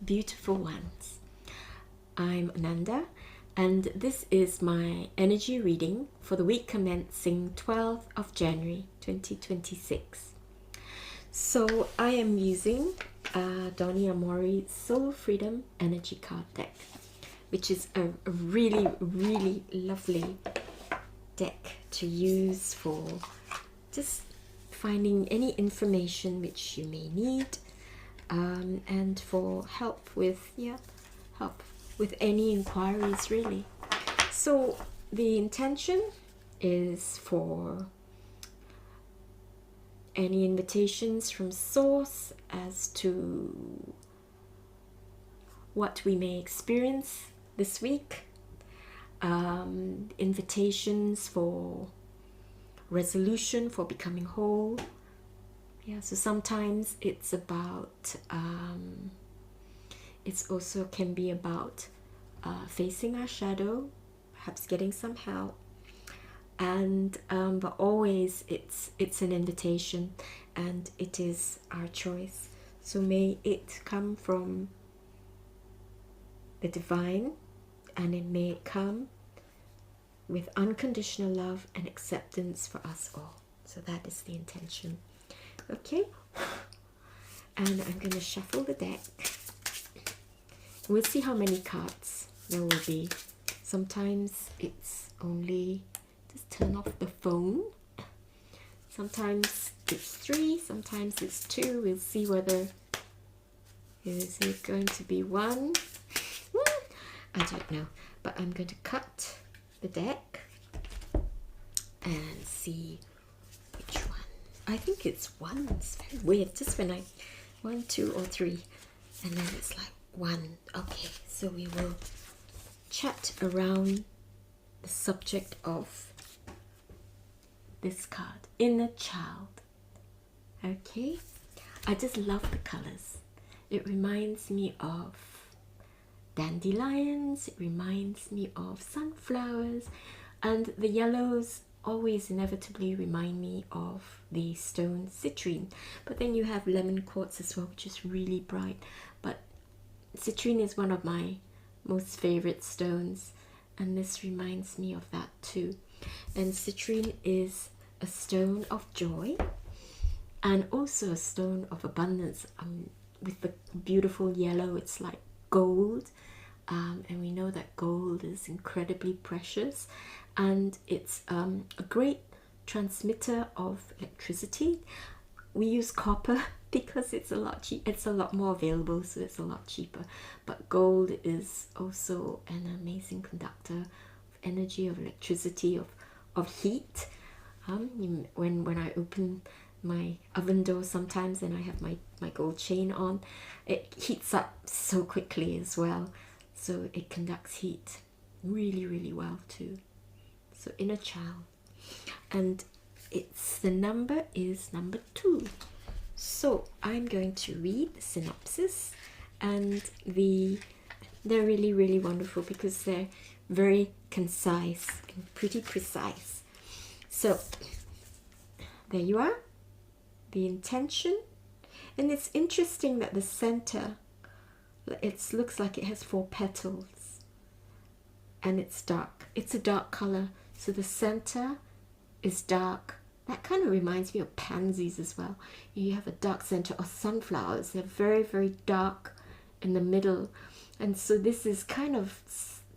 beautiful ones. I'm Ananda, and this is my energy reading for the week commencing 12th of January 2026. So I am using Donny Amori Soul Freedom Energy Card Deck, which is a really, really lovely deck to use for just finding any information which you may need, and for help with any inquiries, really. So the intention is for any invitations from source as to what we may experience this week, invitations for resolution, for becoming whole. So sometimes it's about it's also can be about facing our shadow, perhaps getting some help, and but always it's an invitation, and it is our choice. So may it come from the divine, and it may come with unconditional love and acceptance for us all. So that is the intention. Okay, and I'm going to shuffle the deck. We'll see how many cards there will be. Sometimes it's only, just turn off the phone. Sometimes it's 3, sometimes it's 2. We'll see whether, is it going to be 1? I don't know, but I'm going to cut the deck and see which one. I think it's 1. It's very weird. Just when I 1, 2, or 3, and then it's like 1. Okay, so we will chat around the subject of this card, inner child. Okay, I just love the colors. It reminds me of dandelions, it reminds me of sunflowers, and the yellows always inevitably remind me of the stone citrine. But then you have lemon quartz as well, which is really bright, but citrine is one of my most favorite stones, and this reminds me of that too. And citrine is a stone of joy and also a stone of abundance, with the beautiful yellow. It's like gold, and we know that gold is incredibly precious, and it's a great transmitter of electricity. We use copper because it's a lot cheap. It's a lot more available, so it's a lot cheaper. But gold is also an amazing conductor of energy, of electricity, of heat. When I open my oven door sometimes and I have my gold chain on, it heats up so quickly as well. So it conducts heat really, really well too. So inner child. And the number is number 2. So I'm going to read the synopsis, and they're really, really wonderful because they're very concise and pretty precise. So there you are, the intention. And it's interesting that the center, it looks like it has 4 petals, and it's dark. It's a dark color, so the center is dark. That kind of reminds me of pansies as well. You have a dark center, or sunflowers. They're very, very dark in the middle. And so this is kind of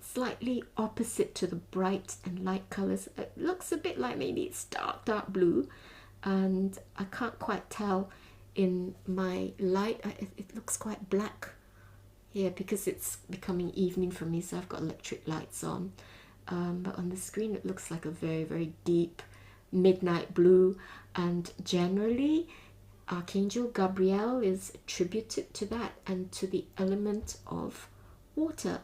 slightly opposite to the bright and light colors. It looks a bit like maybe it's dark, dark blue. And I can't quite tell in my light. It looks quite black here because it's becoming evening for me, so I've got electric lights on. But on the screen it looks like a very, very deep midnight blue, and generally Archangel Gabriel is attributed to that and to the element of water.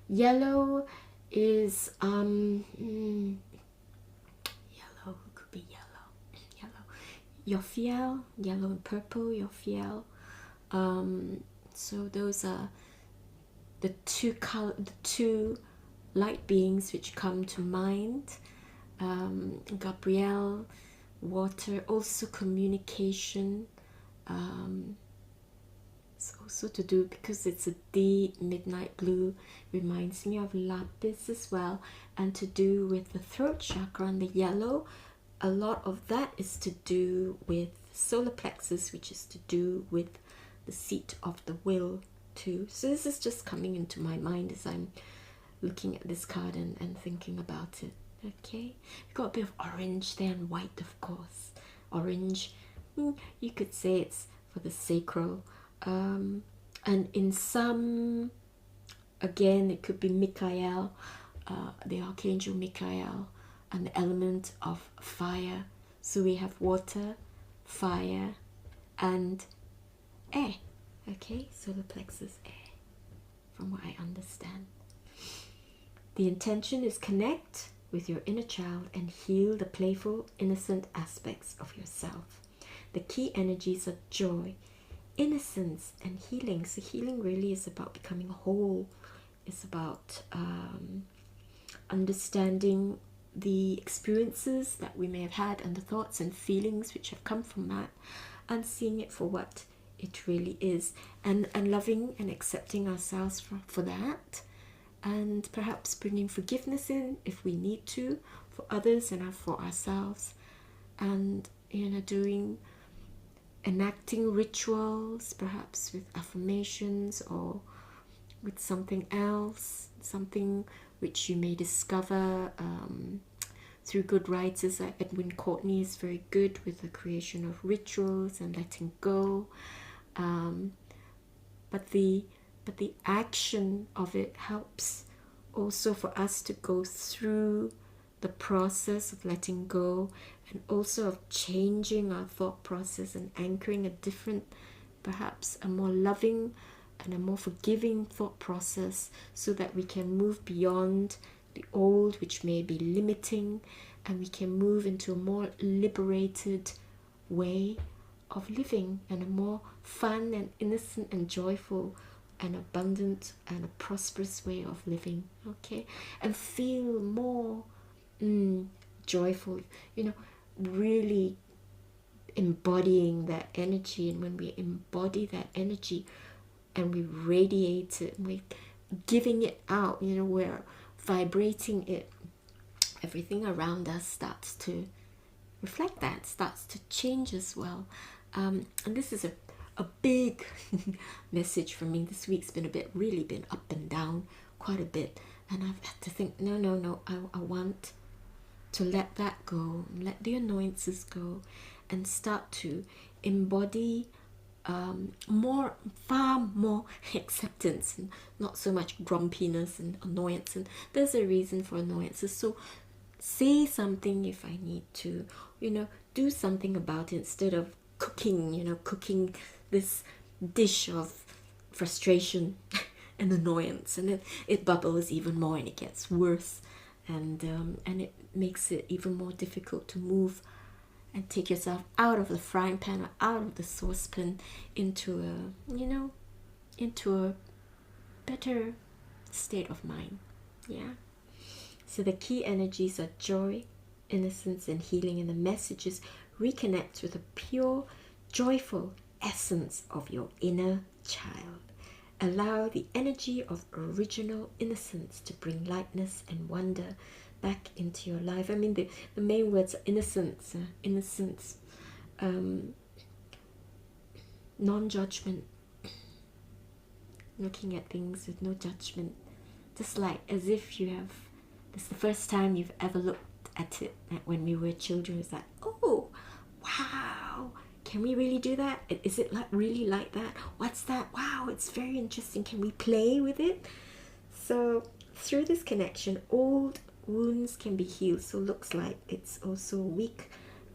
Yellow is yellow, could be Yophiel, yellow and purple, Yophiel. So those are the two light beings which come to mind. Gabriel, water, also communication. So also to do, because it's a deep midnight blue, reminds me of lapis as well, and to do with the throat chakra and the yellow. A lot of that is to do with solar plexus, which is to do with the seat of the will too. So this is just coming into my mind as I'm looking at this card and thinking about it. Okay, we've got a bit of orange there and white, of course. Orange, you could say it's for the sacral, and in some, again, it could be Michael, the Archangel Michael, and the element of fire. So we have water, fire, and air. Okay, solar plexus, air, from what I understand. The intention is connect with your inner child and heal the playful, innocent aspects of yourself. The key energies are joy, innocence, and healing. So healing really is about becoming whole. It's about understanding the experiences that we may have had and the thoughts and feelings which have come from that, and seeing it for what it really is, and loving and accepting ourselves for that, and perhaps bringing forgiveness in if we need to, for others and for ourselves, and enacting rituals, perhaps with affirmations or with something else, something which you may discover through good writers. Edwin Courtney is very good with the creation of rituals and letting go, but the action of it helps also for us to go through the process of letting go, and also of changing our thought process and anchoring a different, perhaps a more loving and a more forgiving thought process, so that we can move beyond the old, which may be limiting, and we can move into a more liberated way of living, and a more fun and innocent and joyful and abundant and a prosperous way of living. Okay, and feel more joyful, really embodying that energy. And when we embody that energy and we radiate it, we're giving it out, we're vibrating it, everything around us starts to reflect that, starts to change as well. And this is a big message for me. This week's really been up and down quite a bit, and I've had to think, no, I want to let that go, let the annoyances go, and start to embody far more acceptance, and not so much grumpiness and annoyance. And there's a reason for annoyances, so say something if I need to, do something about it, instead of cooking this dish of frustration and annoyance, and it bubbles even more and it gets worse, and it makes it even more difficult to move and take yourself out of the frying pan or out of the saucepan into a better state of mind. Yeah. So the key energies are joy, innocence, and healing, and the message is reconnect with the pure, joyful essence of your inner child. Allow the energy of original innocence to bring lightness and wonder back into your life. I mean, the main words are innocence, non-judgment, looking at things with no judgment, just like as if this is the first time you've ever looked at it. When we were children, it's like, oh, wow, can we really do that? Is it really like that? What's that? Wow, it's very interesting. Can we play with it? So through this connection, old wounds can be healed. So looks like it's also a week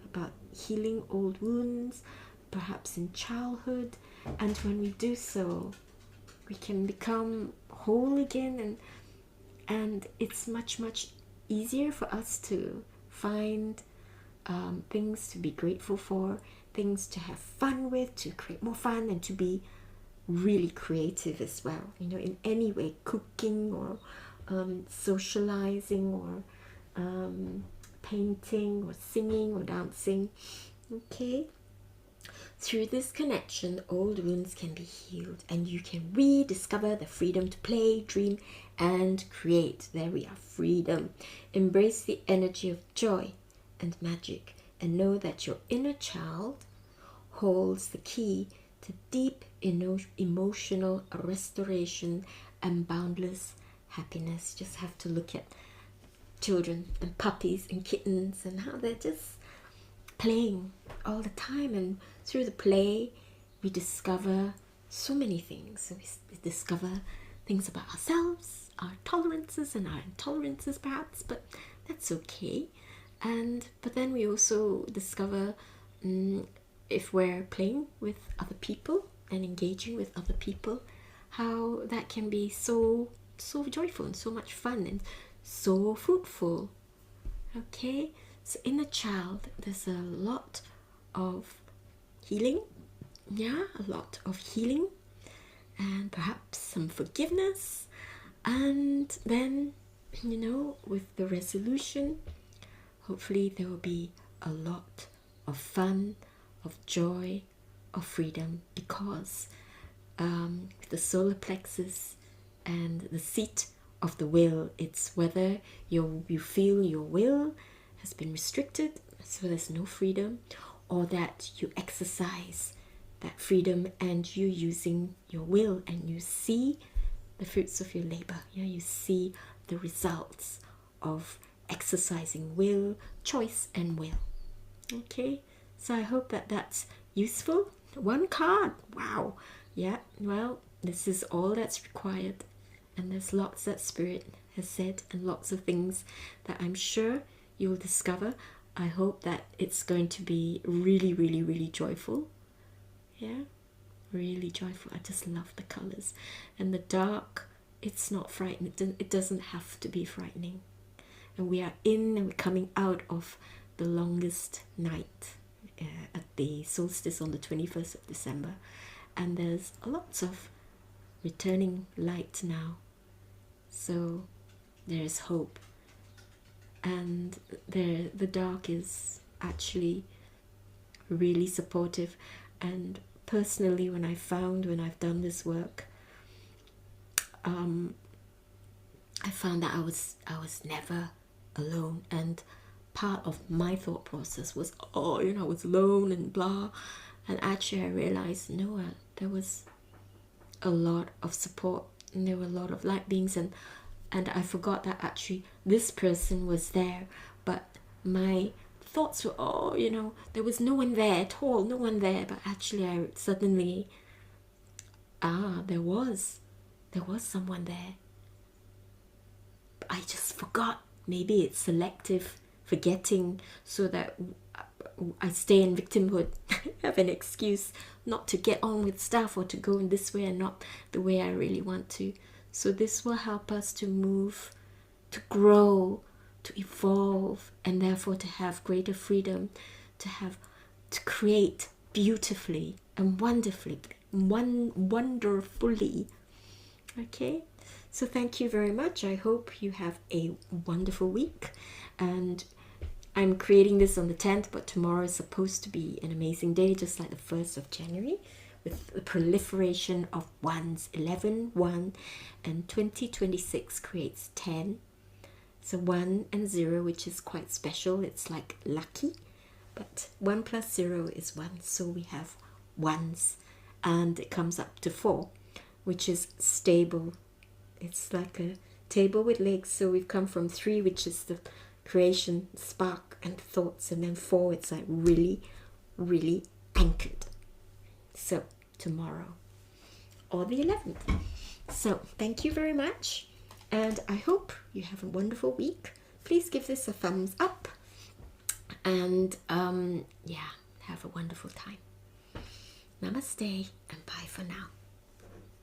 about healing old wounds, perhaps in childhood. And when we do so, we can become whole again, and it's much easier for us to find things to be grateful for, things to have fun with, to create more fun, and to be really creative as well, in any way, cooking or socializing or painting or singing or dancing. Okay, Through this connection, old wounds can be healed and you can rediscover the freedom to play, dream, and create. There we are, freedom. Embrace the energy of joy and magic and know that your inner child holds the key to deep emotional restoration and boundless happiness. Just have to look at children and puppies and kittens and how they're just playing all the time, and through the play we discover so many things. So we discover things about ourselves, our tolerances and our intolerances perhaps, but that's okay. But then we also discover if we're playing with other people and engaging with other people, how that can be so joyful and so much fun and so fruitful. Okay, so in a child there's a lot of healing, a lot of healing, and perhaps some forgiveness, and then with the resolution, hopefully there will be a lot of fun, of joy, of freedom, because the solar plexus and the seat of the will, it's whether you feel your will has been restricted, so there's no freedom, or that you exercise that freedom and you're using your will and you see the fruits of your labor. You see the results of exercising will, choice, and will. Okay, so I hope that that's useful. One card, wow. Yeah, well, this is all that's required, and there's lots that Spirit has said and lots of things that I'm sure you'll discover. I hope that it's going to be really, really, really joyful. Yeah, really joyful. I just love the colors. And the dark, it's not frightening. It doesn't have to be frightening. And we are in and we're coming out of the longest night at the solstice on the 21st of December. And there's lots of returning light now. So there's hope. And the dark is actually really supportive. And personally, when I've done this work, I found that I was never alone. And part of my thought process was, I was alone and blah. And actually I realized, no, there was a lot of support, and there were a lot of light beings, and I forgot that actually this person was there, but my thoughts were, there was no one there at all, no one there. But actually I suddenly, there was someone there. I just forgot. Maybe it's selective forgetting, so that I stay in victimhood, have an excuse not to get on with stuff or to go in this way and not the way I really want to. So this will help us to move, to grow, to evolve, and therefore to have greater freedom, to create beautifully and wonderfully. Okay, so thank you very much. I hope you have a wonderful week, and I'm creating this on the 10th, but tomorrow is supposed to be an amazing day, just like the 1st of January, with the proliferation of ones. 11, 1, and 2026 creates 10. So 1 and 0, which is quite special. It's like lucky, but 1 plus 0 is 1. So we have ones, and it comes up to 4, which is stable. It's like a table with legs. So we've come from 3, which is the creation, spark, and thoughts, and then 4, it's like really, really anchored. So tomorrow, or the 11th. So thank you very much, and I hope you have a wonderful week. Please give this a thumbs up, and have a wonderful time. Namaste, and bye for now.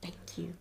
Thank you.